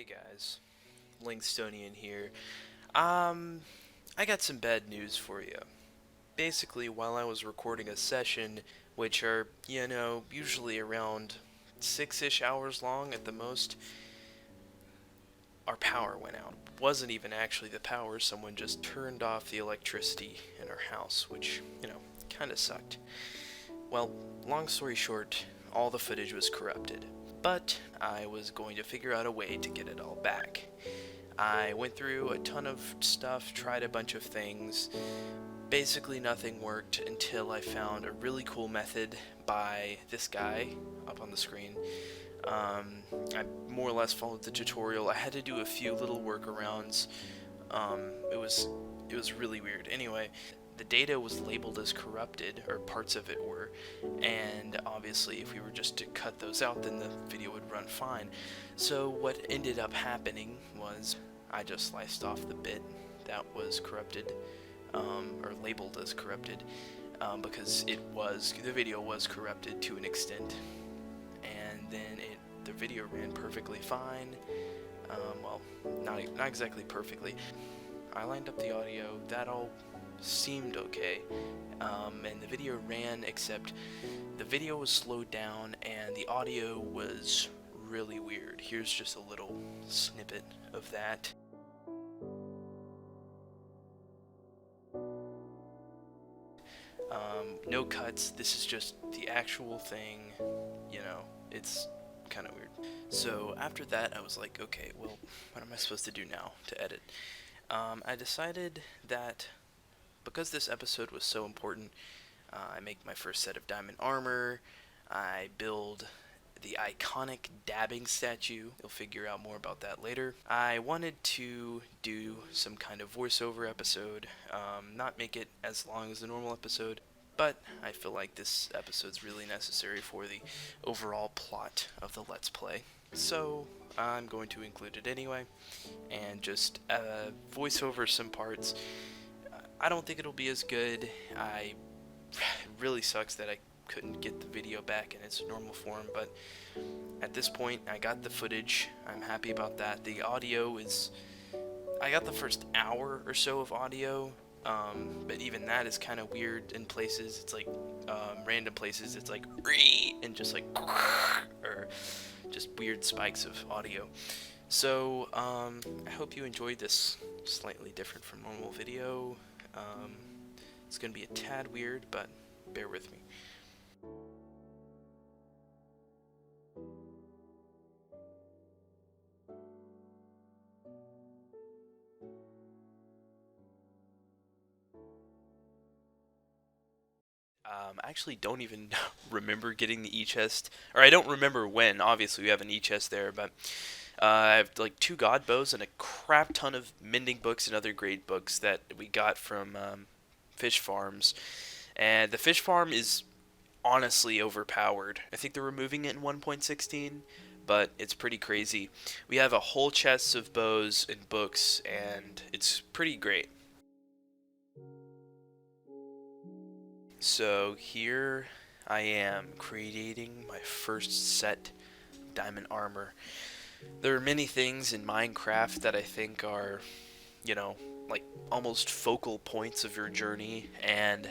Hey guys, Linkstonian here. I got some bad news for you. Basically, while I was recording a session, which are, usually around 6-ish hours long at the most, our power went out. Wasn't even actually the power, someone just turned off the electricity in our house, which, kinda sucked. Well, long story short, all the footage was corrupted. But I was going to figure out a way to get it all back. I went through a ton of stuff, tried a bunch of things. Basically nothing worked until I found a really cool method by this guy up on the screen. I more or less followed the tutorial. I had to do a few little workarounds. It was really weird. Anyway, the data was labeled as corrupted, or parts of it were, and obviously if we were just to cut those out, then the video would run fine. So what ended up happening was I just sliced off the bit that was corrupted, or labeled as corrupted, because the video was corrupted to an extent, and then the video ran perfectly fine. Well, not exactly perfectly. I lined up the audio, that all seemed okay, and the video ran, except the video was slowed down and the audio was really weird. Here's just a little snippet of that. No cuts, this is just the actual thing, it's kind of weird. So after that I was like, okay, well, what am I supposed to do now to edit? I decided that because this episode was so important, I make my first set of diamond armor, I build the iconic dabbing statue. You'll figure out more about that later. I wanted to do some kind of voiceover episode, not make it as long as the normal episode, but I feel like this episode's really necessary for the overall plot of the Let's Play. So I'm going to include it anyway, and just voice over some parts. I don't think it'll be as good. It really sucks that I couldn't get the video back in its normal form, but at this point I got the footage. I'm happy about that. The audio I got the first hour or so of audio, but even that is kind of weird in places. It's like random places it's like and just like or just weird spikes of audio. So I hope you enjoyed this slightly different from normal video. It's gonna be a tad weird, but bear with me. I actually don't even remember getting the e-chest, or I don't remember when. Obviously we have an e-chest there, but I have like 2 god bows and a crap ton of mending books and other great books that we got from fish farms. And the fish farm is honestly overpowered. I think they're removing it in 1.16, but it's pretty crazy. We have a whole chest of bows and books, and it's pretty great. So here I am creating my first set of diamond armor. There are many things in Minecraft that I think are, like almost focal points of your journey, and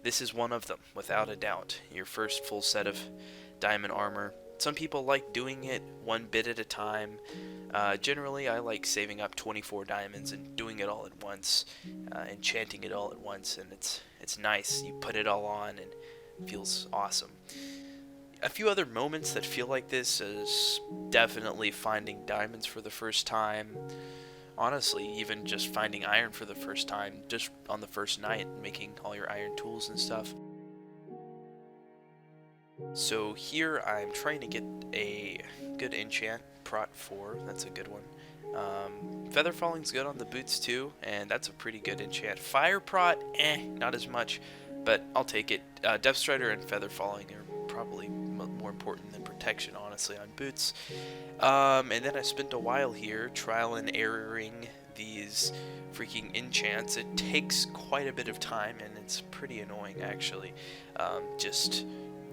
this is one of them, without a doubt. Your first full set of diamond armor. Some people like doing it one bit at a time. Generally, I like saving up 24 diamonds and doing it all at once, enchanting it all at once, and it's nice. You put it all on, and it feels awesome. A few other moments that feel like this is definitely finding diamonds for the first time. Honestly, even just finding iron for the first time, just on the first night, making all your iron tools and stuff. So here I'm trying to get a good enchant, prot 4, that's a good one. Feather falling's good on the boots too, and that's a pretty good enchant. Fire prot, not as much, but I'll take it. Depth strider and feather falling are probably more important than protection, honestly, on boots. And then I spent a while here trial and erroring these freaking enchants. It takes quite a bit of time, and it's pretty annoying actually. Just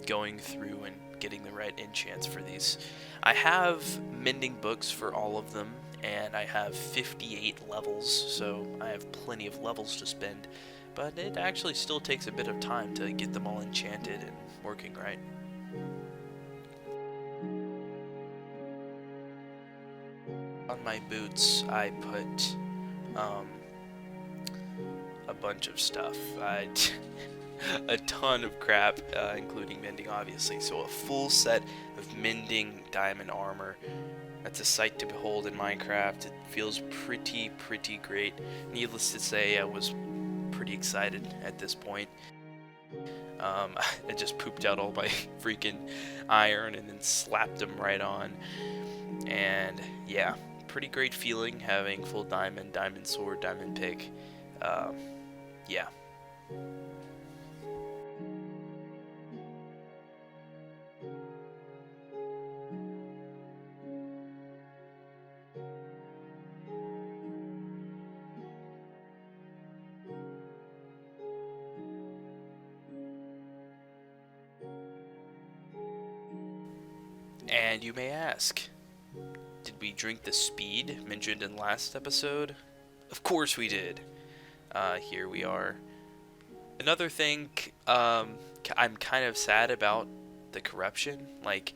going through and getting the right enchants for these. I have mending books for all of them, and I have 58 levels, so I have plenty of levels to spend, but it actually still takes a bit of time to get them all enchanted and working right. On my boots, I put a bunch of stuff. A ton of crap, including mending, obviously. So a full set of mending diamond armor. That's a sight to behold in Minecraft. It feels pretty great. Needless to say, I was pretty excited at this point. I just pooped out all my freaking iron and then slapped them right on. And yeah, pretty great feeling having full diamond, diamond sword, diamond pick. Yeah. And you may ask, did we drink the speed mentioned in last episode? Of course we did. Here we are. Another thing, I'm kind of sad about the corruption. Like,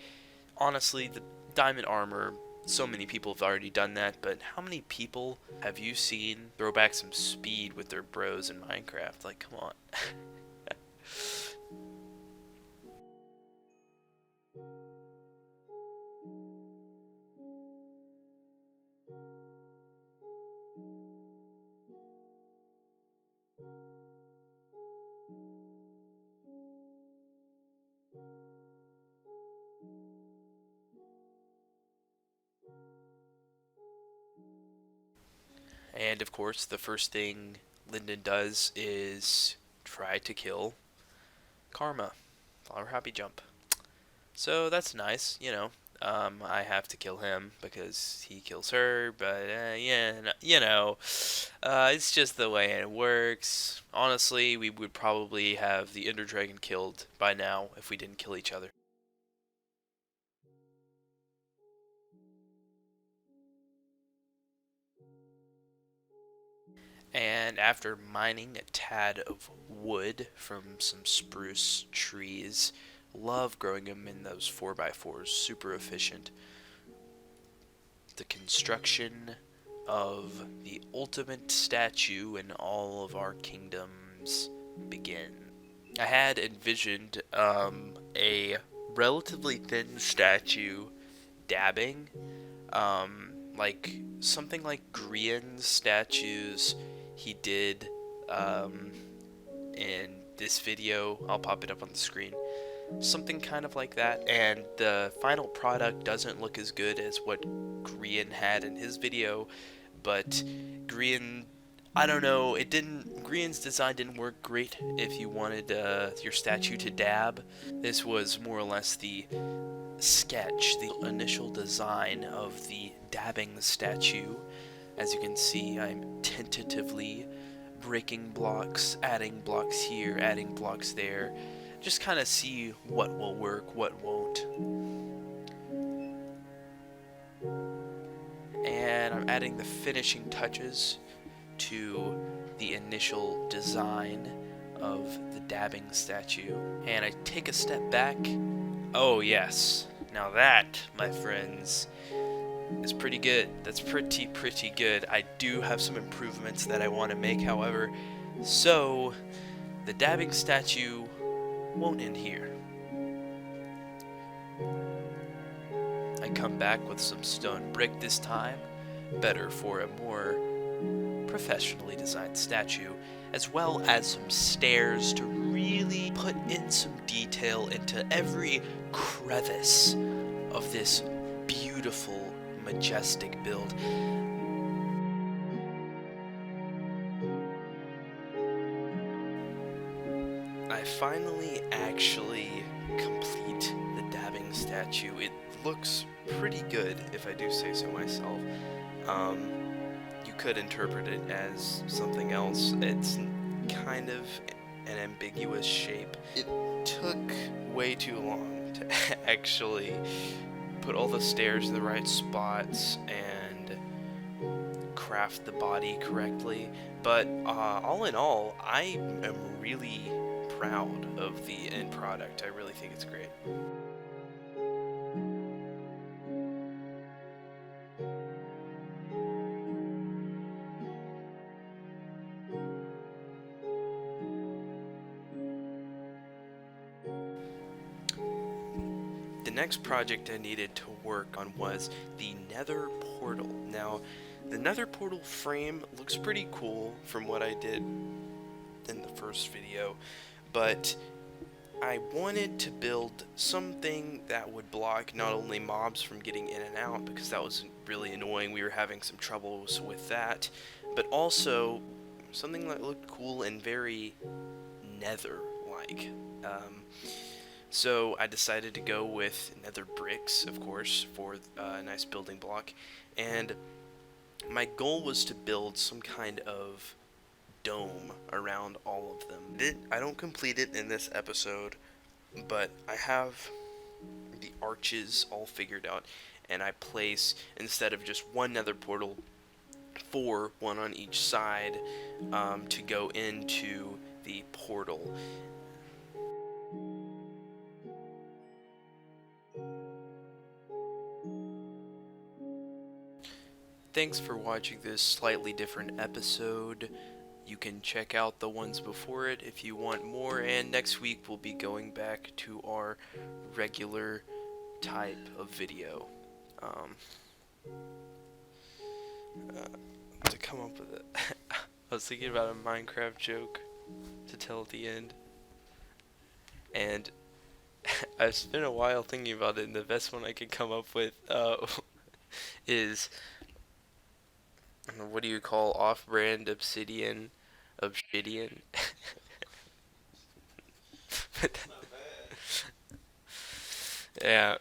honestly, the diamond armor, so many people have already done that, but how many people have you seen throw back some speed with their bros in Minecraft? Like, come on. And of course, the first thing Lyndon does is try to kill Karma, Flower Happy Jump. So that's nice, you know. I have to kill him because he kills her, but yeah, it's just the way it works. Honestly, we would probably have the Ender Dragon killed by now if we didn't kill each other. And after mining a tad of wood from some spruce trees, love growing them in those 4x4s, super efficient. The construction of the ultimate statue in all of our kingdoms begin. I had envisioned a relatively thin statue dabbing, like something like Grian's statues he did in this video. I'll pop it up on the screen. Something kind of like that, and the final product doesn't look as good as what Grian had in his video, but Grian, I don't know, Grian's design didn't work great if you wanted your statue to dab. This was more or less the sketch, the initial design of the dabbing statue. As you can see, I'm tentatively breaking blocks, adding blocks here, adding blocks there. Just kind of see what will work, what won't. And I'm adding the finishing touches to the initial design of the dabbing statue. And I take a step back. Oh yes, now that, my friends, is pretty good. That's pretty good. I do have some improvements that I want to make, however. So, the dabbing statue won't end here. I come back with some stone brick this time, better for a more professionally designed statue, as well as some stairs to really put in some detail into every crevice of this beautiful, majestic build. I finally actually complete the dabbing statue. It looks pretty good, if I do say so myself. You could interpret it as something else. It's kind of an ambiguous shape. It took way too long to actually put all the stairs in the right spots and craft the body correctly. But all in all, I am really proud of the end product. I really think it's great. The next project I needed to work on was the Nether portal. Now, the Nether portal frame looks pretty cool from what I did in the first video, but I wanted to build something that would block not only mobs from getting in and out, because that was really annoying, we were having some troubles with that, but also something that looked cool and very nether-like. So I decided to go with nether bricks, of course, for a nice building block, and my goal was to build some kind of dome around all of them. I don't complete it in this episode, but I have the arches all figured out, and I place, instead of just one nether portal, four, one on each side, to go into the portal. Thanks for watching this slightly different episode. You can check out the ones before it if you want more, and next week we'll be going back to our regular type of video. Um, to come up with it, I was thinking about a Minecraft joke to tell at the end, and I've spent a while thinking about it, and the best one I could come up with is, what do you call off-brand obsidian? Obsidian? Yeah.